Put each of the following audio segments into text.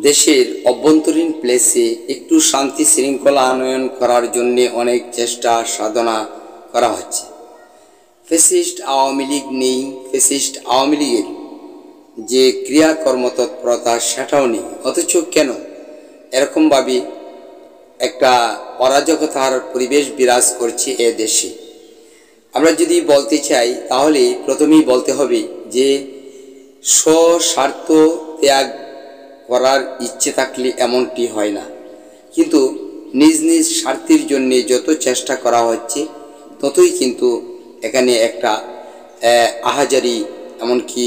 দেশের অভ্যন্তরীণ প্লেসে একটু শান্তি শৃঙ্খলা আনয়ন করার জন্য অনেক চেষ্টা সাধনা করা হচ্ছে। ফ্যাসিস্ট আওয়ামী লীগ নেই, ফ্যাসিস্ট আওয়ামী লীগের যে ক্রিয়াকর্ম তৎপরতা সেটাও নেই, অথচ কেন এরকমভাবে একটা অরাজকতার পরিবেশ বিরাজ করছে এ দেশে। আমরা যদি বলতে চাই তাহলে প্রথমেই বলতে হবে যে স্বস্বার্থ ত্যাগ করার ইচ্ছে থাকলে এমনটি হয় না, কিন্তু নিজ নিজ স্বার্থের জন্য যত চেষ্টা করা হচ্ছে ততই কিন্তু এখানে একটা আহাজারি এমনকি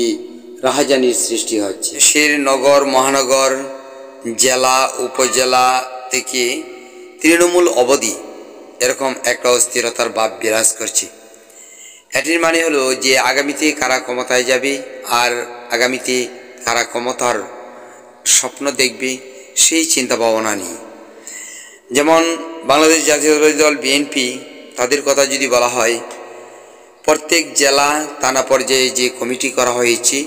রাহাজানির সৃষ্টি হচ্ছে। দেশের নগর মহানগর জেলা উপজেলা থেকে তৃণমূল অবধি এরকম একটা অস্থিরতার ভাব বিরাজ করছে। এটির মানে হলো যে আগামীতে কারা ক্ষমতায় যাবে আর আগামীতে কারা ক্ষমতার স্বপ্ন দেখবে সেই চিন্তা ভাবনা নিয়ে। যেমন বাংলাদেশ জাতীয়তাবাদী দল বিএনপি, তাদের কথা যদি বলা হয়, প্রত্যেক জেলা থানা পর্যায়ে যে কমিটি করা হয়েছে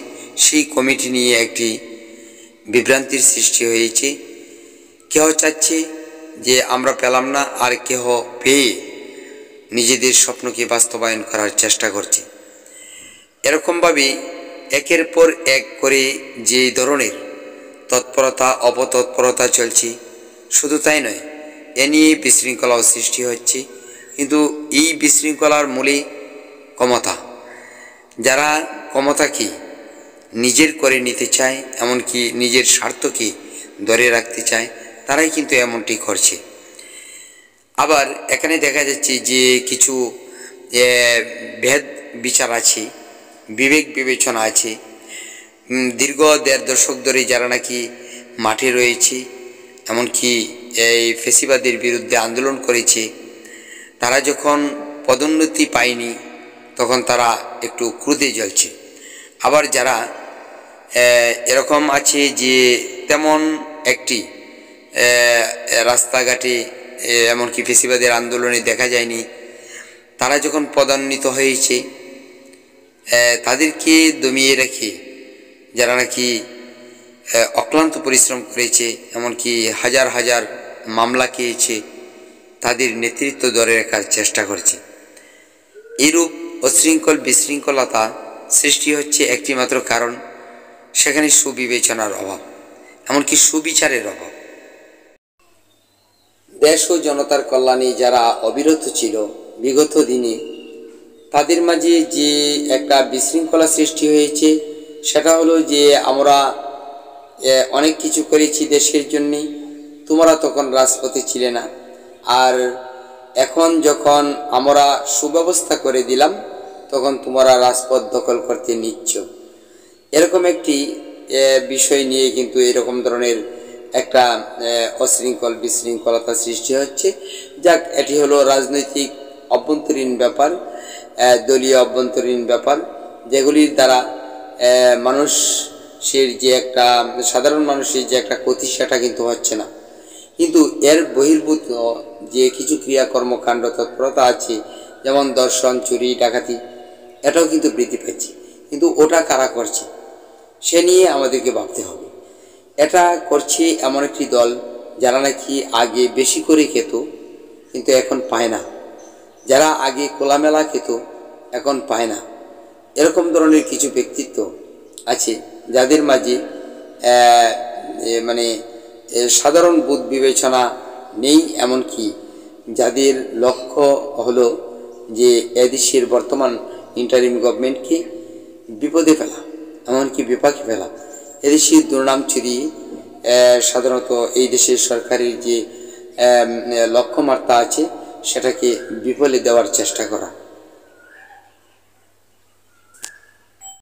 সেই কমিটি নিয়ে একটি বিভ্রান্তির সৃষ্টি হয়েছে। কেহ চাচ্ছে যে আমরা পেলাম না, আর কেহ পেয়ে নিজেদের স্বপ্নকে বাস্তবায়ন করার চেষ্টা করছে। এরকমভাবে একের পর এক করে যে ধরনের তৎপরতা অপতৎপরতা চলছে, শুধু তাই নয়, এ নিয়ে বিশৃঙ্খলাও সৃষ্টি হচ্ছে। কিন্তু এই বিশৃঙ্খলার মূলে ক্ষমতা, যারা ক্ষমতাকে নিজের করে নিতে চায়, এমনকি নিজের স্বার্থকে ধরে রাখতে চায়, তারাই কিন্তু এমনটি করছে। আবার এখানে দেখা যাচ্ছে যে কিছু ভেদ বিচার আছে, বিবেক বিবেচনা আছে। দীর্ঘ 1.5 দশক ধরে যারা নাকি মাঠে রয়েছে, এমনকি এই ফ্যাসিবাদের বিরুদ্ধে আন্দোলন করেছে, তারা যখন পদোন্নতি পায়নি তখন তারা একটু ক্রোধে জ্বলছে। আবার যারা এরকম আছে যে তেমন একটি রাস্তাঘাটে এমনকি ফ্যাসিবাদের আন্দোলনে দেখা যায়নি, তারা যখন পদোন্নীত হয়েছে তাদেরকে দমিয়ে রেখে যারা নাকি অক্লান্ত পরিশ্রম করেছে, এমনকি হাজার হাজার মামলা খেয়েছে, তাদের নেতৃত্ব ধরে রাখার চেষ্টা করছে। এইরূপ অশৃঙ্খল বিশৃঙ্খলতা সৃষ্টি হচ্ছে একটি মাত্র কারণ, সেখানে সুবিবেচনার অভাব, এমনকি সুবিচারের অভাব। দেশ ও জনতার কল্যাণে যারা অবিরত ছিল বিগত দিনে, তাদের মাঝে যে একটা বিশৃঙ্খলা সৃষ্টি হয়েছে সেটা হলো যে আমরা অনেক কিছু করেছি দেশের জন্যে, তোমরা তখন রাজপথে ছিলে না, আর এখন যখন আমরা সুব্যবস্থা করে দিলাম তখন তোমরা রাজপথ দখল করতে নিচ্ছ। এরকম একটি বিষয় নিয়ে কিন্তু এরকম ধরনের একটা অশৃঙ্খল বিশৃঙ্খলতা সৃষ্টি হচ্ছে। যাক, এটি হলো রাজনৈতিক অভ্যন্তরীণ ব্যাপার, দলীয় অভ্যন্তরীণ ব্যাপার, যেগুলির দ্বারা মানুষের যে একটা সাধারণ মানুষের যে একটা ক্ষতি সেটা কিন্তু হচ্ছে না। কিন্তু এর বহির্ভূত যে কিছু ক্রিয়াকর্মকাণ্ড তৎপরতা আছে, যেমন ধর্ষণ, চুরি, ডাকাতি, এটাও কিন্তু বৃদ্ধি পাচ্ছে। কিন্তু ওটা কারা করছে সে নিয়ে আমাদেরকে ভাবতে হবে। এটা করছে এমন একটি দল যারা নাকি আগে বেশি করে খেত কিন্তু এখন পায় না, যারা আগে খোলামেলা খেত এখন পায় না। এরকম ধরনের কিছু ব্যক্তিত্ব আছে যাদের মাঝে মানে সাধারণ বোধ বিবেচনা নেই, এমনকি যাদের লক্ষ্য হলো যে এদেশের বর্তমান ইন্টারিম গভর্নমেন্টকে বিপদে ফেলা, এমনকি বিপাকে ফেলা, এদেশের দুর্নাম ছড়িয়ে সাধারণত এই দেশের সরকারের যে লক্ষ্যমাত্রা আছে সেটাকে বিফলে দেওয়ার চেষ্টা করা।